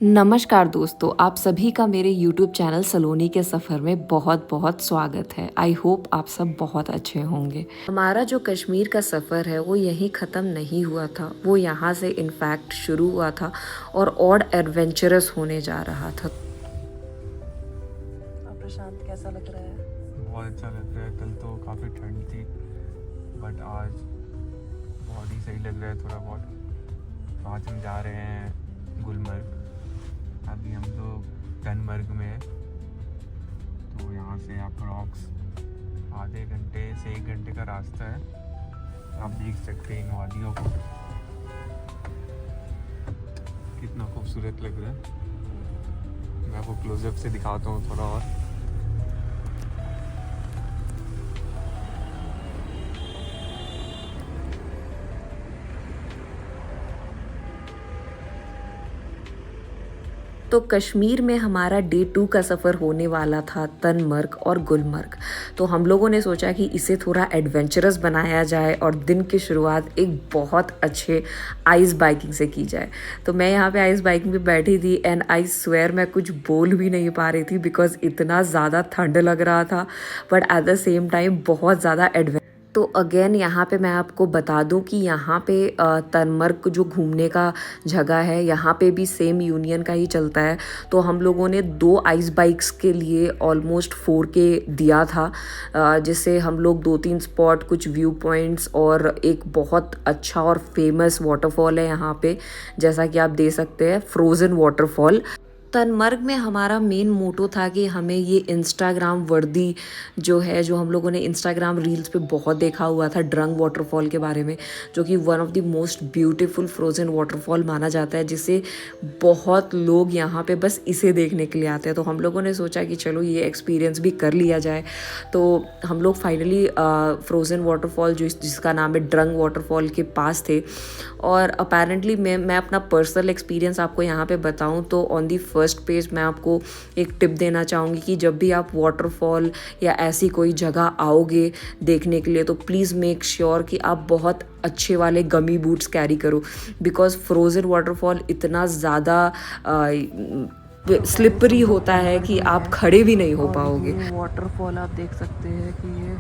नमस्कार दोस्तों, आप सभी का मेरे YouTube चैनल सलोनी के सफ़र में बहुत बहुत स्वागत है। आई होप आप सब बहुत अच्छे होंगे। हमारा जो कश्मीर का सफ़र है वो यहीं ख़त्म नहीं हुआ था, वो यहाँ से इनफैक्ट शुरू हुआ था और एडवेंचरस होने जा रहा था। प्रशांत, कैसा लग रहा है? बहुत अच्छा लग रहा है। कल तो काफ़ी ठंड थी बट आज बहुत ही सही लग रहा है थोड़ा बहुत। आज हम जा रहे हैं गुलमर्ग। अभी हम लोग टनमर्ग में हैं, तो यहाँ से अप्रॉक्स आधे घंटे से 1 घंटे का रास्ता है। आप देख सकते हैं इन वादियों को, कितना खूबसूरत लग रहा है। मैं आपको क्लोजअप से दिखाता हूँ थोड़ा और। तो कश्मीर में हमारा डे 2 का सफ़र होने वाला था तनमर्ग और गुलमर्ग। तो हम लोगों ने सोचा कि इसे थोड़ा एडवेंचरस बनाया जाए और दिन की शुरुआत एक बहुत अच्छे आइस बाइकिंग से की जाए। तो मैं यहाँ पे आइस बाइकिंग पे बैठी थी एंड आई स्वेयर मैं कुछ बोल भी नहीं पा रही थी बिकॉज इतना ज़्यादा ठंड लग रहा था, but at the same time बहुत ज़्यादा तो अगेन यहाँ पे मैं आपको बता दूँ कि यहाँ पे तनमर्ग जो घूमने का जगह है, यहाँ पे भी सेम यूनियन का ही चलता है। तो हम लोगों ने 2 आइस बाइक्स के लिए ऑलमोस्ट 4K दिया था, जिससे हम लोग 2-3 स्पॉट, कुछ व्यू पॉइंट्स और एक बहुत अच्छा और फेमस वाटरफॉल है यहाँ पे, जैसा कि आप देख सकते हैं, फ्रोज़न वाटरफॉल। तनमर्ग में हमारा मेन मोटो था कि हमें ये इंस्टाग्राम वर्दी जो है, जो हम लोगों ने इंस्टाग्राम रील्स पे बहुत देखा हुआ था ड्रंग वाटरफॉल के बारे में, जो कि one of the most beautiful frozen waterfall माना जाता है, जिसे बहुत लोग यहाँ पे बस इसे देखने के लिए आते हैं। तो हम लोगों ने सोचा कि चलो ये एक्सपीरियंस भी कर लिया जाए। तो हम लोग फाइनली फ्रोज़न वाटरफॉल जिसका नाम है ड्रंग वाटरफॉल के पास थे। और अपेरेंटली मैं अपना पर्सनल एक्सपीरियंस आपको यहाँ पे बताऊँ तो ऑन दी फर्स्ट पेज मैं आपको एक टिप देना चाहूँगी कि जब भी आप वाटरफॉल या ऐसी कोई जगह आओगे देखने के लिए, तो प्लीज़ मेक श्योर कि आप बहुत अच्छे वाले गमी बूट्स कैरी करो, बिकॉज फ्रोज़न वाटरफॉल इतना ज़्यादा स्लिपरी होता है कि आप खड़े भी नहीं हो पाओगे। वाटरफॉल आप देख सकते हैं कि ये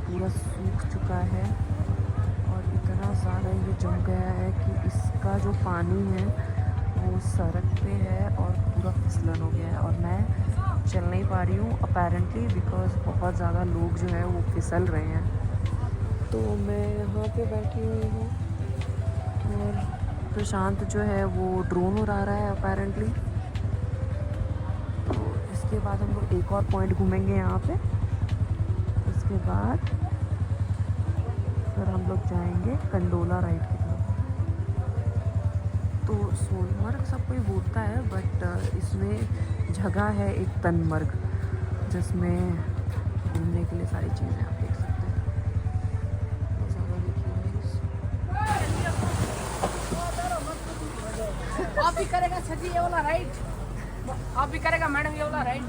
पूरा सूख चुका है और इतना ज़्यादा ये जम गया है कि इसका जो पानी है वो सड़क पे है और पूरा फिसलन हो गया है और मैं चल नहीं पा रही हूँ अपेरेंटली, बिकॉज बहुत ज़्यादा लोग जो है वो फिसल रहे हैं। तो मैं यहाँ पे बैठी हुई हूँ और प्रशांत जो है वो ड्रोन उड़ा रहा है अपेरेंटली। तो इसके बाद हम लोग एक और पॉइंट घूमेंगे यहाँ पे, इसके बाद फिर हम लोग जाएंगे कंडोला राइड की तरफ। तो सोनमर्ग सब कोई बोलता है, बट इसमें जगह है एक तनमर्ग, जिसमें घूमने के लिए सारी चीज़ें आप देख सकते हैं। आप भी करेगा सजी ये वाला राइड, आप भी करेगा मैडम ये वाला राइड।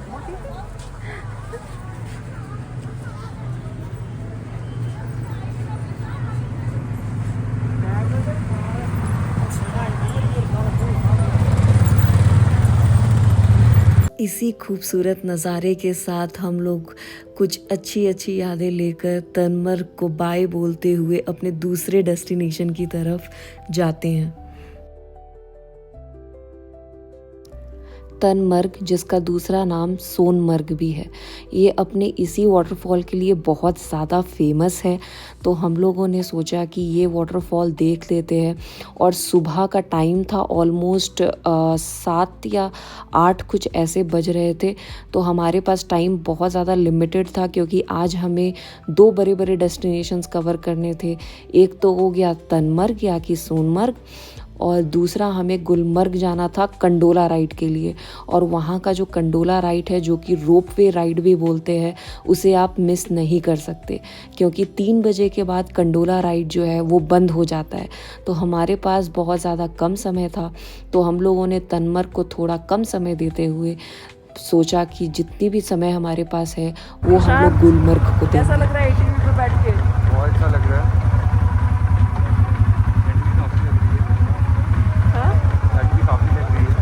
इसी खूबसूरत नज़ारे के साथ हम लोग कुछ अच्छी अच्छी यादें लेकर तनमर्ग को बाय बोलते हुए अपने दूसरे डेस्टिनेशन की तरफ जाते हैं। तनमर्ग, जिसका दूसरा नाम सोनमर्ग भी है, ये अपने इसी वाटरफॉल के लिए बहुत ज़्यादा फेमस है। तो हम लोगों ने सोचा कि ये वाटरफॉल देख लेते हैं। और सुबह का टाइम था, ऑलमोस्ट 7 या 8 कुछ ऐसे बज रहे थे। तो हमारे पास टाइम बहुत ज़्यादा लिमिटेड था, क्योंकि आज हमें 2 बड़े बड़े डेस्टिनेशंस कवर करने थे। एक तो हो गया तनमर्ग या कि सोनमर्ग, और दूसरा हमें गुलमर्ग जाना था कंडोला राइड के लिए। और वहाँ का जो कंडोला राइड है, जो कि रोपवे राइड भी बोलते हैं, उसे आप मिस नहीं कर सकते, क्योंकि 3 बजे के बाद कंडोला राइड जो है वो बंद हो जाता है। तो हमारे पास बहुत ज़्यादा कम समय था, तो हम लोगों ने तनमर्ग को थोड़ा कम समय देते हुए सोचा कि जितनी भी समय हमारे पास है वो हम लोग गुलमर्ग को दें। कैसा लग रहा है ATV पे बैठ के? बहुत अच्छा लग रहा है। ठंड भी काफ़ी लग रही है।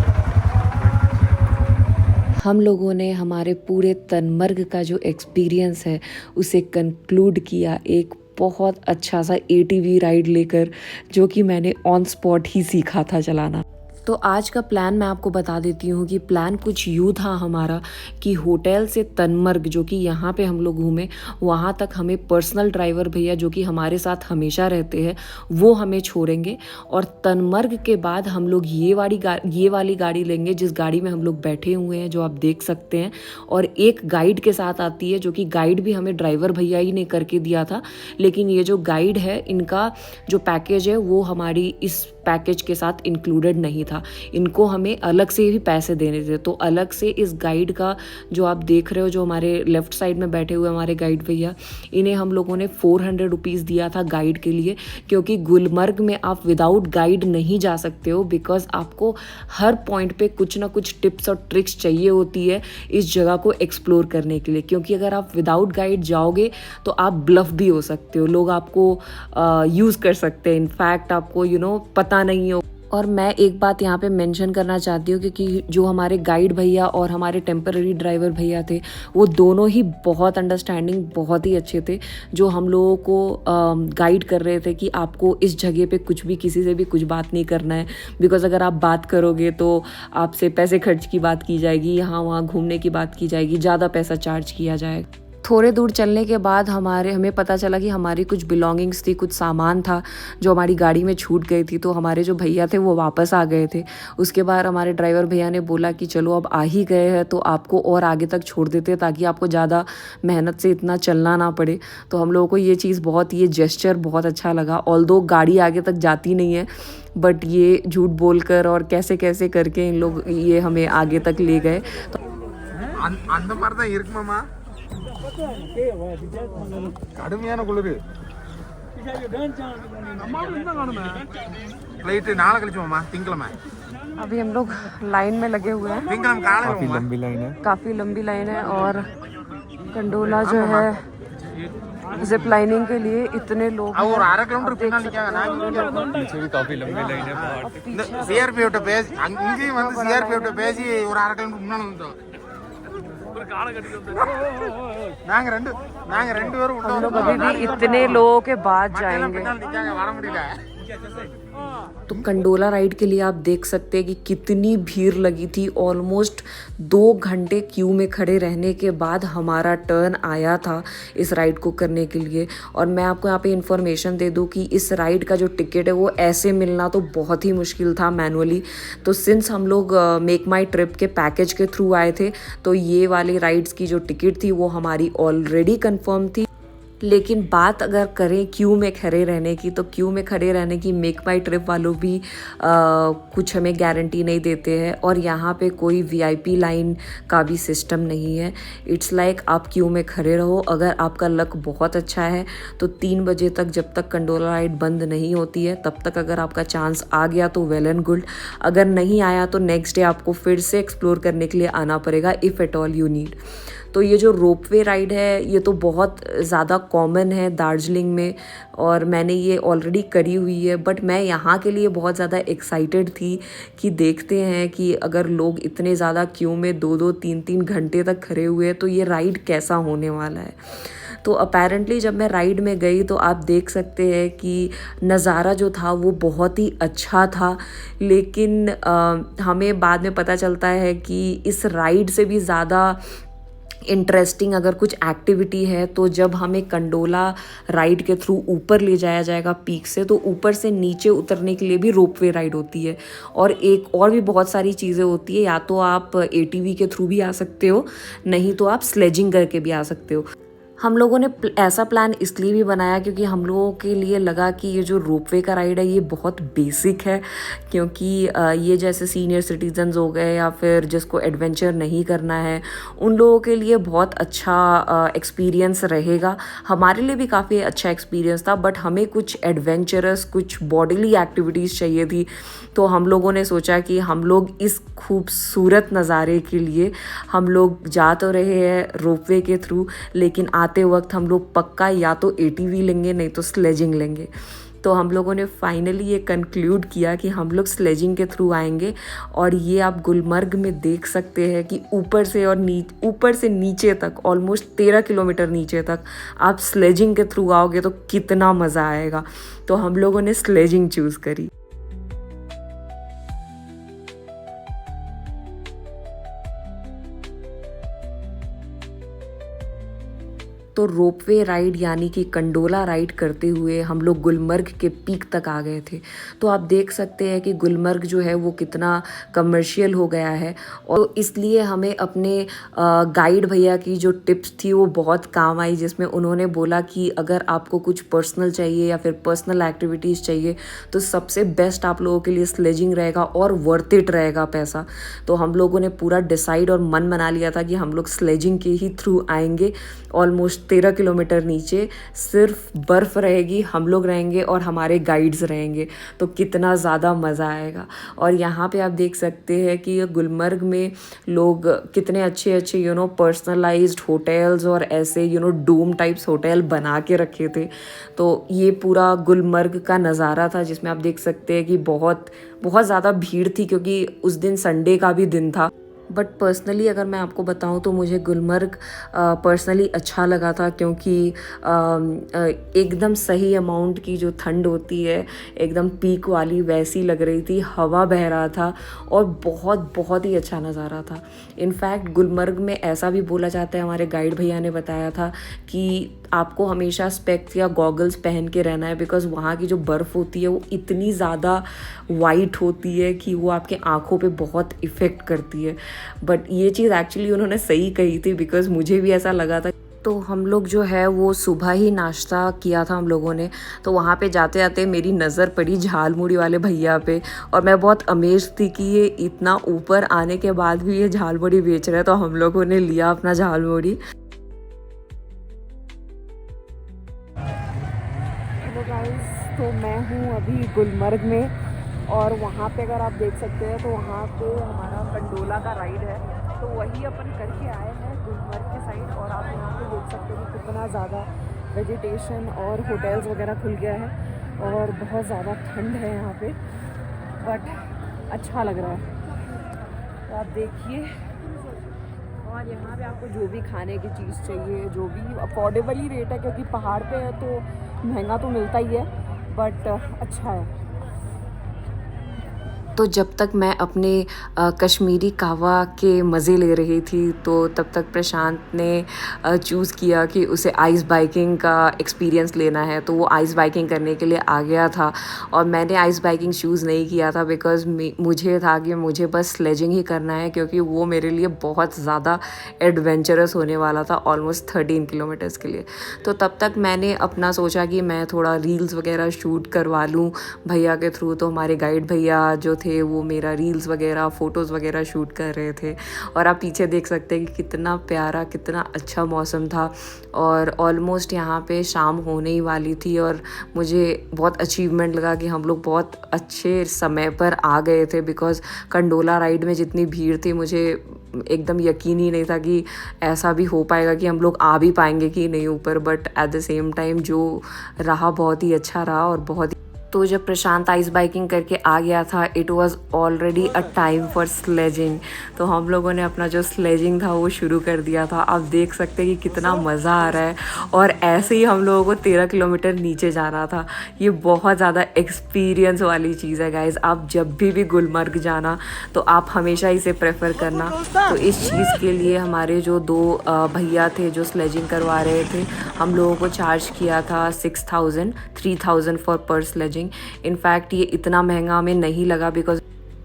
हम लोगों ने हमारे पूरे तनमर्ग का जो एक्सपीरियंस है उसे कंक्लूड किया एक बहुत अच्छा सा ATV राइड लेकर, जो कि मैंने ऑन स्पॉट ही सीखा था चलाना। तो आज का प्लान मैं आपको बता देती हूँ कि प्लान कुछ यूँ था हमारा कि होटल से तनमर्ग, जो कि यहाँ पे हम लोग घूमे, वहाँ तक हमें पर्सनल ड्राइवर भैया जो कि हमारे साथ हमेशा रहते हैं वो हमें छोड़ेंगे, और तनमर्ग के बाद हम लोग ये वाली गाड़ी लेंगे जिस गाड़ी में हम लोग बैठे हुए हैं, जो आप देख सकते हैं, और एक गाइड के साथ आती है, जो कि गाइड भी हमें ड्राइवर भैया ही ने करके दिया था। लेकिन ये जो गाइड है, इनका जो पैकेज है वो हमारी इस पैकेज के साथ इंक्लूडेड नहीं था, इनको हमें अलग से भी पैसे देने थे। तो अलग से इस गाइड का, जो आप देख रहे हो, जो हमारे लेफ्ट साइड में बैठे हुए हमारे गाइड भैया, इन्हें हम लोगों ने 400 रुपीज़ दिया था गाइड के लिए, क्योंकि गुलमर्ग में आप विदाउट गाइड नहीं जा सकते हो, बिकॉज आपको हर पॉइंट पे कुछ ना कुछ टिप्स और ट्रिक्स चाहिए होती है इस जगह को एक्सप्लोर करने के लिए। क्योंकि अगर आप विदाउट गाइड जाओगे तो आप ब्लफ भी हो सकते हो, लोग आपको यूज़ कर सकते हैं, इनफैक्ट आपको पता नहीं हो। और मैं एक बात यहाँ पे मेंशन करना चाहती हूँ, क्योंकि जो हमारे गाइड भैया और हमारे टेम्पररी ड्राइवर भैया थे, वो दोनों ही बहुत अंडरस्टैंडिंग, बहुत ही अच्छे थे, जो हम लोगों को गाइड कर रहे थे कि आपको इस जगह पे कुछ भी, किसी से भी कुछ बात नहीं करना है, बिकॉज अगर आप बात करोगे तो आपसे पैसे खर्च की बात की जाएगी, यहाँ वहाँ घूमने की बात की जाएगी, ज़्यादा पैसा चार्ज किया जाएगा। थोड़े दूर चलने के बाद हमें पता चला कि हमारी कुछ बिलोंगिंग्स थी, कुछ सामान था जो हमारी गाड़ी में छूट गई थी। तो हमारे जो भैया थे वो वापस आ गए थे। उसके बाद हमारे ड्राइवर भैया ने बोला कि चलो अब आ ही गए हैं तो आपको और आगे तक छोड़ देते, ताकि आपको ज़्यादा मेहनत से इतना चलना ना पड़े। तो हम लोगों को ये जेस्चर बहुत अच्छा लगा। ऑल्दो गाड़ी आगे तक जाती नहीं है, बट ये झूठ बोलकर और कैसे कैसे करके इन लोग ये हमें आगे तक ले गए। கடுமையான குளிர் फ्लाइट नाले कल मामा तिंगलमा। अभी हम लोग लाइन में लगे हुए हैं, काफी लंबी लाइन है, काफ़ी लंबी लाइन है। और कंडोला जो है जिप लाइनिंग के लिए इतने लोग हैं। और 1/2 किलोमीटर பின்னால पीछे भी काफी लंबी लाइन है। सीआरपीएफ கிட்ட பேசி அங்கேயும் வந்து सीआरपीएफ கிட்ட பேசி ஒரு 1/2 கிலோமீட்டர் முன்னால வந்தோம்। நாங்க ரெண்டு பேரும் हम लोग अभी भी इतने लोगों के बाद जाएंगे। வர முடியல। तो कंडोला राइड के लिए आप देख सकते हैं कि कितनी भीड़ लगी थी। ऑलमोस्ट 2 घंटे क्यू में खड़े रहने के बाद हमारा टर्न आया था इस राइड को करने के लिए। और मैं आपको यहाँ पे इन्फॉर्मेशन दे दूँ कि इस राइड का जो टिकट है वो ऐसे मिलना तो बहुत ही मुश्किल था मैनुअली। तो सिंस हम लोग मेक माई ट्रिप के पैकेज के थ्रू आए थे, तो ये वाली राइड्स की जो टिकट थी वो हमारी ऑलरेडी कंफर्म थी। लेकिन बात अगर करें क्यू में खड़े रहने की, तो क्यू में खड़े रहने की मेक माई ट्रिप वालों भी कुछ हमें गारंटी नहीं देते हैं। और यहाँ पे कोई VIP लाइन का भी सिस्टम नहीं है। इट्स लाइक आप क्यू में खड़े रहो। अगर आपका लक बहुत अच्छा है तो 3 बजे तक, जब तक कंडोला राइड बंद नहीं होती है, तब तक अगर आपका चांस आ गया तो वेल एंड गुड। अगर नहीं आया तो नेक्स्ट डे आपको फिर से एक्सप्लोर करने के लिए आना पड़ेगा, if at all you need. तो ये जो रोपवे राइड है ये तो बहुत ज़्यादा कॉमन है दार्जिलिंग में, और मैंने ये ऑलरेडी करी हुई है। बट मैं यहाँ के लिए बहुत ज़्यादा एक्साइटेड थी कि देखते हैं कि अगर लोग इतने ज़्यादा क्यू में 2-2, 3-3 घंटे तक खड़े हुए तो ये राइड कैसा होने वाला है। तो अपेरेंटली जब मैं राइड में गई तो आप देख सकते हैं कि नज़ारा जो था वो बहुत ही अच्छा था। लेकिन हमें बाद में पता चलता है कि इस राइड से भी ज़्यादा इंटरेस्टिंग अगर कुछ एक्टिविटी है तो जब हमें कंडोला राइड के थ्रू ऊपर ले जाया जाएगा पीक से, तो ऊपर से नीचे उतरने के लिए भी रोपवे राइड होती है। और एक और भी बहुत सारी चीज़ें होती है, या तो आप ATV के थ्रू भी आ सकते हो, नहीं तो आप स्लेजिंग करके भी आ सकते हो। हम लोगों ने ऐसा प्लान इसलिए भी बनाया क्योंकि हम लोगों के लिए लगा कि ये जो रोपवे का राइड है ये बहुत बेसिक है, क्योंकि ये जैसे सीनियर सिटीजन्स हो गए या फिर जिसको एडवेंचर नहीं करना है उन लोगों के लिए बहुत अच्छा एक्सपीरियंस रहेगा। हमारे लिए भी काफ़ी अच्छा एक्सपीरियंस था, बट हमें कुछ एडवेंचरस, कुछ बॉडीली एक्टिविटीज़ चाहिए थी। तो हम लोगों ने सोचा कि हम लोग इस खूबसूरत नज़ारे के लिए हम लोग जा तो रहे हैं रोपवे के थ्रू, लेकिन आते वक्त हम लोग पक्का या तो ATV लेंगे नहीं तो स्लेजिंग लेंगे। तो हम लोगों ने फाइनली ये कंक्लूड किया कि हम लोग स्लेजिंग के थ्रू आएंगे। और ये आप गुलमर्ग में देख सकते हैं कि ऊपर से नीचे तक ऑलमोस्ट 13 किलोमीटर नीचे तक आप स्लेजिंग के थ्रू आओगे तो कितना मज़ा आएगा। तो हम लोगों ने स्लेजिंग चूज़ करी। तो रोपवे राइड यानी कि कंडोला राइड करते हुए हम लोग गुलमर्ग के पीक तक आ गए थे। तो आप देख सकते हैं कि गुलमर्ग जो है वो कितना कमर्शियल हो गया है, और इसलिए हमें अपने गाइड भैया की जो टिप्स थी वो बहुत काम आई, जिसमें उन्होंने बोला कि अगर आपको कुछ पर्सनल चाहिए या फिर पर्सनल एक्टिविटीज़ चाहिए तो सबसे बेस्ट आप लोगों के लिए स्लेजिंग रहेगा और वर्थ इट रहेगा पैसा। तो हम लोगों ने पूरा डिसाइड और मन बना लिया था कि हम लोग स्लेजिंग के ही थ्रू आएंगे। ऑलमोस्ट 13 किलोमीटर नीचे सिर्फ बर्फ़ रहेगी, हम लोग रहेंगे और हमारे गाइड्स रहेंगे, तो कितना ज़्यादा मज़ा आएगा। और यहाँ पे आप देख सकते हैं कि गुलमर्ग में लोग कितने अच्छे अच्छे पर्सनलाइज्ड होटल्स और ऐसे डोम टाइप्स होटल बना के रखे थे। तो ये पूरा गुलमर्ग का नज़ारा था, जिसमें आप देख सकते हैं कि बहुत बहुत ज़्यादा भीड़ थी, क्योंकि उस दिन संडे का भी दिन था। बट पर्सनली अगर मैं आपको बताऊं तो मुझे गुलमर्ग पर्सनली अच्छा लगा था, क्योंकि एकदम सही अमाउंट की जो ठंड होती है, एकदम पीक वाली वैसी लग रही थी, हवा बह रहा था और बहुत बहुत ही अच्छा नज़ारा था। इनफैक्ट गुलमर्ग में ऐसा भी बोला जाता है, हमारे गाइड भैया ने बताया था कि आपको हमेशा स्पेक्स या गॉगल्स पहन के रहना है, बिकॉज़ वहाँ की जो बर्फ़ होती है वो इतनी ज़्यादा वाइट होती है कि वो आपके आँखों पे बहुत इफ़ेक्ट करती है। बट ये चीज़ एक्चुअली उन्होंने सही कही थी, बिकॉज़ मुझे भी ऐसा लगा था। तो हम लोग जो है वो सुबह ही नाश्ता किया था हम लोगों ने। तो वहाँ पे जाते जाते मेरी नज़र पड़ी झालमुड़ी वाले भैया पे, और मैं बहुत अमेज़ थी कि ये इतना ऊपर आने के बाद भी ये झालमुड़ी बेच रहे हैं। तो हम लोगों ने लिया अपना झालमुड़ी। हेलो गाइस, तो मैं हूँ अभी गुलमर्ग में, और वहाँ पे अगर आप देख सकते हैं तो वहाँ पे हमारा कंडोला का राइड है। तो वही अपन करके आए हैं गुलमर्ग के साइड, और आप यहाँ पे देख सकते हैं कि कितना ज़्यादा वेजिटेशन और होटल्स वगैरह खुल गया है, और बहुत ज़्यादा ठंड है यहाँ पे, बट अच्छा लग रहा है। तो आप देखिए, और यहाँ पे आपको जो भी खाने की चीज़ चाहिए, जो भी अफोर्डेबल ही रेट है, क्योंकि पहाड़ पे है तो महंगा तो मिलता ही है, बट अच्छा है। तो जब तक मैं अपने कश्मीरी कहवा के मज़े ले रही थी, तो तब तक प्रशांत ने चूज़ किया कि उसे आइस बाइकिंग का एक्सपीरियंस लेना है। तो वो आइस बाइकिंग करने के लिए आ गया था, और मैंने आइस बाइकिंग चूज़ नहीं किया था, बिकॉज़ मुझे था कि मुझे बस स्लेजिंग ही करना है, क्योंकि वो मेरे लिए बहुत ज़्यादा एडवेंचरस होने वाला था, ऑलमोस्ट 13 किलोमीटर्स के लिए। तो तब तक मैंने अपना सोचा कि मैं थोड़ा रील्स वगैरह शूट करवा लूँ भैया के थ्रू। तो हमारे गाइड भैया जो थे वो मेरा रील्स वगैरह फ़ोटोज़ वगैरह शूट कर रहे थे। और आप पीछे देख सकते हैं कि कितना प्यारा, कितना अच्छा मौसम था, और ऑलमोस्ट यहाँ पे शाम होने ही वाली थी। और मुझे बहुत अचीवमेंट लगा कि हम लोग बहुत अच्छे समय पर आ गए थे, बिकॉज़ कंडोला राइड में जितनी भीड़ थी, मुझे एकदम यकीन ही नहीं था कि ऐसा भी हो पाएगा कि हम लोग आ भी पाएंगे कि नहीं ऊपर। But at the same time जो रहा बहुत ही अच्छा रहा, और बहुत। तो जब प्रशांत आइस बाइकिंग करके आ गया था, it was already a time for sledging. तो हम लोगों ने अपना जो स्लेजिंग था वो शुरू कर दिया था। आप देख सकते हैं कि कितना मज़ा आ रहा है, और ऐसे ही हम लोगों को 13 किलोमीटर नीचे जाना था। ये बहुत ज़्यादा एक्सपीरियंस वाली चीज़ है गाइज़। आप जब भी गुलमर्ग जाना तो आप हमेशा इसे प्रेफर करना। तो इस चीज़ के लिए हमारे जो 2 भैया थे जो स्लेजिंग करवा रहे थे, हम लोगों को चार्ज किया था 3,000 फॉर पर स्लेजिंग। इनफैक्ट ये इतना महंगा हमें नहीं लगा, बिकॉज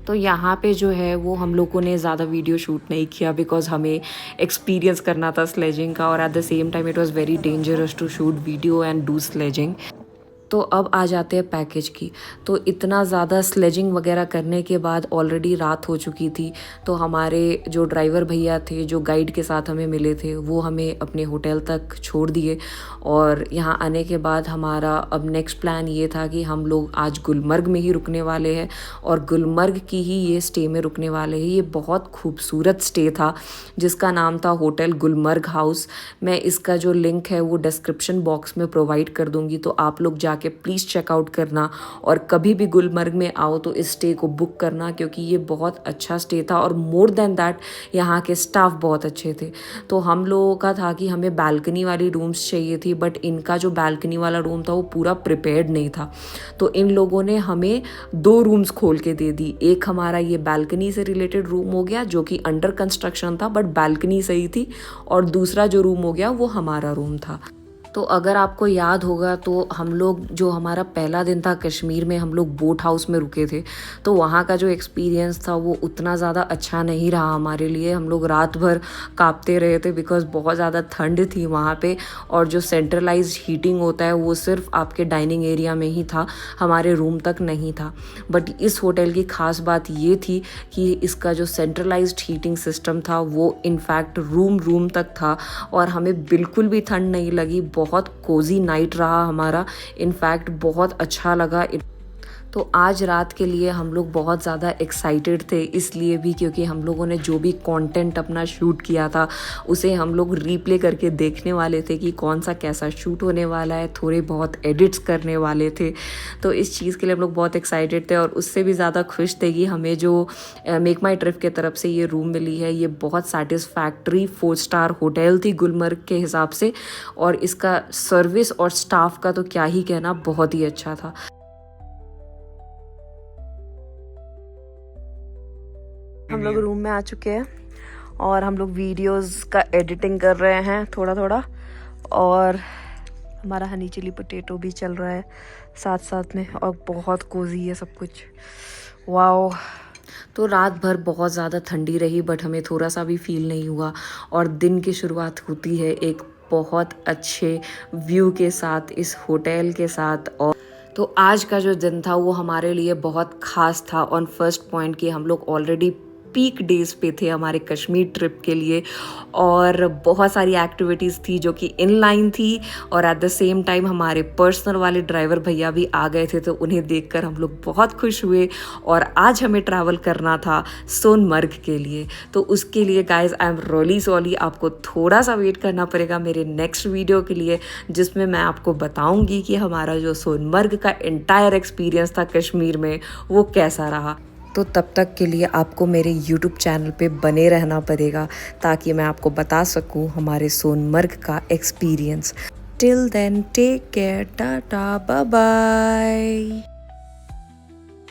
तो यहाँ पे जो है वो हम लोगों ने ज़्यादा वीडियो शूट नहीं किया, बिकॉज हमें एक्सपीरियंस करना था स्लेजिंग का, और at the same time it was very dangerous to shoot video and do sledging. तो अब आ जाते हैं पैकेज की। तो इतना ज़्यादा स्लेजिंग वगैरह करने के बाद ऑलरेडी रात हो चुकी थी। तो हमारे जो ड्राइवर भैया थे जो गाइड के साथ हमें मिले थे, वो हमें अपने होटल तक छोड़ दिए। और यहाँ आने के बाद हमारा अब नेक्स्ट प्लान ये था कि हम लोग आज गुलमर्ग में ही रुकने वाले हैं, और गुलमर्ग की ही ये स्टे में रुकने वाले हैं। ये बहुत खूबसूरत स्टे था जिसका नाम था होटल गुलमर्ग हाउस। मैं इसका जो लिंक है वो डिस्क्रिप्शन बॉक्स में प्रोवाइड कर दूँगी, तो आप लोग जाके प्लीज़ चेकआउट करना, और कभी भी गुलमर्ग में आओ तो इस स्टे को बुक करना, क्योंकि ये बहुत अच्छा स्टे था और मोर देन दैट यहाँ के स्टाफ बहुत अच्छे थे। तो हम लोगों का था कि हमें बालकनी वाली रूम्स चाहिए थी, बट इनका जो बालकनी वाला रूम था वो पूरा प्रिपेयर्ड नहीं था। तो इन लोगों ने हमें 2 रूम्स खोल के दे दी। एक हमारा ये बालकनी से रिलेटेड रूम हो गया जो कि अंडर कंस्ट्रक्शन था, बट बालकनी सही थी, और दूसरा जो रूम हो गया वो हमारा रूम था। तो अगर आपको याद होगा तो हम लोग, जो हमारा पहला दिन था कश्मीर में, हम लोग बोट हाउस में रुके थे। तो वहाँ का जो एक्सपीरियंस था वो उतना ज़्यादा अच्छा नहीं रहा हमारे लिए। हम लोग रात भर कांपते रहे थे बिकॉज बहुत ज़्यादा ठंड थी वहाँ पे, और जो सेंट्रलाइज्ड हीटिंग होता है वो सिर्फ आपके डाइनिंग एरिया में ही था, हमारे रूम तक नहीं था। बट इस होटल की ख़ास बात ये थी कि इसका जो सेंट्रलाइज्ड हीटिंग सिस्टम था वो इनफैक्ट रूम तक था, और हमें बिल्कुल भी ठंड नहीं लगी। बहुत कोजी नाइट रहा हमारा, इनफैक्ट बहुत अच्छा लगा। तो आज रात के लिए हम लोग बहुत ज़्यादा एक्साइटेड थे, इसलिए भी क्योंकि हम लोगों ने जो भी कंटेंट अपना शूट किया था उसे हम लोग रीप्ले करके देखने वाले थे कि कौन सा कैसा शूट होने वाला है, थोड़े बहुत एडिट्स करने वाले थे। तो इस चीज़ के लिए हम लोग बहुत एक्साइटेड थे, और उससे भी ज़्यादा खुश थे कि हमें जो मेक माई ट्रिप के तरफ से ये रूम मिली है, ये बहुत सेटिस्फैक्ट्री 4 स्टार होटल थी गुलमर्ग के हिसाब से, और इसका सर्विस और स्टाफ का तो क्या ही कहना, बहुत ही अच्छा था। हम लोग रूम में आ चुके हैं और हम लोग वीडियोस का एडिटिंग कर रहे हैं थोड़ा थोड़ा, और हमारा हनी चिली पोटैटो भी चल रहा है साथ साथ में, और बहुत कोजी है सब कुछ। वाओ। तो रात भर बहुत ज़्यादा ठंडी रही, बट हमें थोड़ा सा भी फील नहीं हुआ, और दिन की शुरुआत होती है एक बहुत अच्छे व्यू के साथ इस होटल के साथ। और तो आज का जो दिन था वो हमारे लिए बहुत ख़ास था। ऑन फर्स्ट पॉइंट कि हम लोग ऑलरेडी पीक डेज पे थे हमारे कश्मीर ट्रिप के लिए, और बहुत सारी एक्टिविटीज़ थी जो कि इनलाइन थी, और एट द सेम टाइम हमारे पर्सनल वाले ड्राइवर भैया भी आ गए थे, तो उन्हें देखकर हम लोग बहुत खुश हुए। और आज हमें ट्रैवल करना था सोनमर्ग के लिए। तो उसके लिए guys I am really sorry, आपको थोड़ा सा वेट करना पड़ेगा मेरे नेक्स्ट वीडियो के लिए, जिसमें मैं आपको बताऊंगी कि हमारा जो सोनमर्ग का एंटायर एक्सपीरियंस था कश्मीर में वो कैसा रहा। तो तब तक के लिए आपको मेरे YouTube चैनल पे बने रहना पड़ेगा, ताकि मैं आपको बता सकूं हमारे सोनमर्ग का experience. Till then take care, tata, bye bye.